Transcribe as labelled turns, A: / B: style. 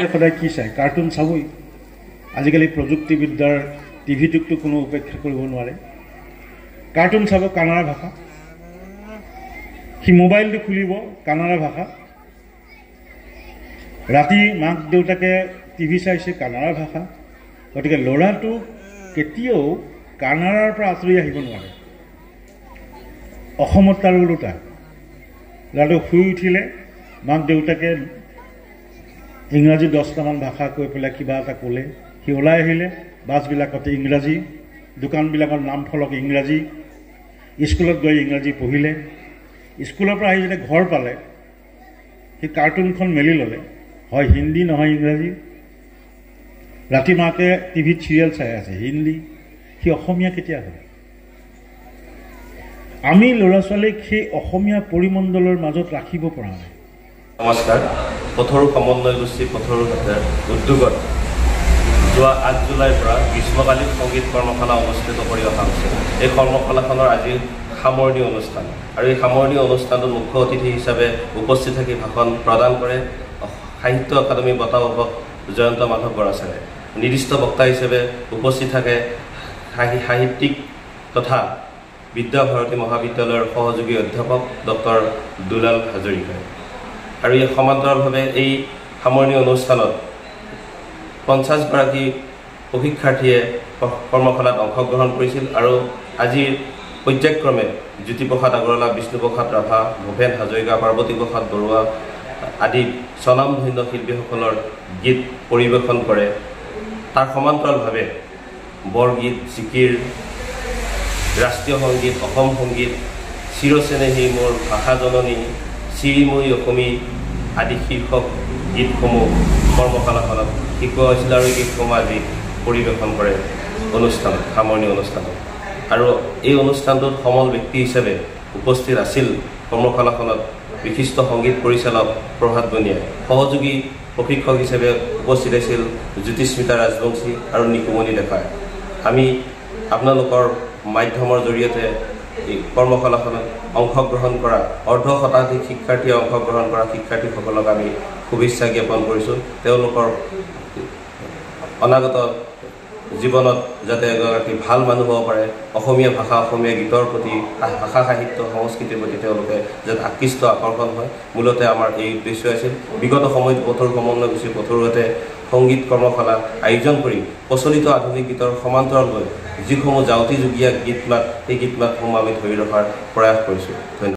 A: মাকে সদায় কি চায় কাৰ্টুন চাবই আজিকালি প্ৰযুক্তিবিদ্যাৰ টিভিটোকতো কোনো উপেক্ষা কৰিব নোৱাৰে কাৰ্টুন চাব কানাড়া ভাষা সি মোবাইলটো খুলিব কানাড়া ভাষা ৰাতি মাক দেউতাকে টিভি চাইছে কানাড়া ভাষা গতিকে ল'ৰাটো কেতিয়াও কানাড়াৰ পৰা আঁতৰি আহিব নোৱাৰে অসমত তাৰ ওলোটা ল'ৰাটো শুই উঠিলে মাক দেউতাকে ইংৰাজী 10টামান ভাষা কৈ পেলাই কিবা এটা ক'লে সি ওলাই আহিলে বাছবিলাকতে ইংৰাজী দোকানবিলাকৰ নাম ফলক ইংৰাজী স্কুলত গৈ ইংৰাজী পঢ়িলে স্কুলৰ পৰা আহি যেতিয়া ঘৰ পালে সি কাৰ্টুনখন মেলি ল'লে হয় হিন্দী নহয় ইংৰাজী ৰাতি মাকে টিভিত চিৰিয়েল চাই আছে হিন্দী সি অসমীয়া কেতিয়া হয় আমি ল'ৰা ছোৱালীক সেই অসমীয়া পৰিমণ্ডলৰ মাজত ৰাখিব পৰা নাই
B: নমস্কাৰ পথৰু সমন্বয় গোষ্ঠী পথৰু উদ্যোগত যোৱা 8 জুলাইৰ পৰা গ্ৰীষ্মকালীন সংগীত কৰ্মশালা অনুষ্ঠিত কৰি অহা হৈছে এই কৰ্মশালাখনৰ আজি সামৰণি অনুষ্ঠান আৰু এই সামৰণি অনুষ্ঠানত মুখ্য অতিথি হিচাপে উপস্থিত থাকি ভাষণ প্ৰদান কৰে সাহিত্য একাডেমী বঁটা প্ৰাপক জয়ন্ত মাধৱ বৰাচাৰে নিৰ্দিষ্ট বক্তা হিচাপে উপস্থিত থাকে সাহিত্যিক তথা বিদ্যাভাৰতী মহাবিদ্যালয়ৰ সহযোগী অধ্যাপক ডক্টৰ দুলাল হাজৰিকা আৰু এই সমান্তৰালভাৱে এই সামৰণি অনুষ্ঠানত 50 গৰাকী প্ৰশিক্ষাৰ্থীয়ে কৰ্মশালাত অংশগ্ৰহণ কৰিছিল আৰু আজিৰ পৰ্যায়ক্ৰমে জ্যোতিপ্ৰসাদ আগৰৱালা বিষ্ণুপ্ৰসাদ ৰাভা ভূপেন হাজৰিকা পাৰ্বতী প্ৰসাদ বৰুৱা আদি স্বনামধন্য শিল্পীসকলৰ গীত পৰিৱেশন কৰে তাৰ সমান্তৰালভাৱে বৰগীত জিকিৰ ৰাষ্ট্ৰীয় সংগীত অসম সংগীত চিৰচেনেহী মোৰ ভাষা জননী চিৰিময়ী অসমী আদি শীৰ্ষক গীতসমূহ কৰ্মশালাখনত শিকোৱা হৈছিল আৰু গীতসমূহ আজি পৰিৱেশন কৰে অনুষ্ঠানত সামৰণি অনুষ্ঠানত আৰু এই অনুষ্ঠানটোত সমল ব্যক্তি হিচাপে উপস্থিত আছিল কৰ্মশালাখনত বিশিষ্ট সংগীত পৰিচালক প্ৰভাত বনিয়া সহযোগী প্ৰশিক্ষক হিচাপে উপস্থিত আছিল জ্যোতিস্মিতা ৰাজবংশী আৰু নিকুমণি ডেকা আমি আপোনালোকৰ মাধ্যমৰ জৰিয়তে এই কৰ্মশালাখনত অংশগ্ৰহণ কৰা অৰ্ধ শতাধিক শিক্ষাৰ্থীয়ে অংশগ্ৰহণ কৰা শিক্ষাৰ্থীসকলক আমি শুভেচ্ছা জ্ঞাপন কৰিছোঁ তেওঁলোকৰ অনাগত জীৱনত যাতে এগৰাকী ভাল মানুহ হ'ব পাৰে অসমীয়া ভাষা অসমীয়া গীতৰ প্ৰতি ভাষা সাহিত্য সংস্কৃতিৰ প্ৰতি তেওঁলোকে যাতে আকৃষ্ট আকৰ্ষণ হয় মূলতে আমাৰ এই উদ্দেশ্য আছিল বিগত সময়ত পথৰু সমন্বয় গোষ্ঠী পথৰুতে সংগীত কৰ্মশালা আয়োজন কৰি প্ৰচলিত আধুনিক গীতৰ সমান্তৰালকৈ যিসমূহ যাওঁতি যুগীয়া গীত মাত সেই গীত মাতসমূহ আমি ধৰি ৰখাৰ প্ৰয়াস কৰিছোঁ ধন্যবাদ।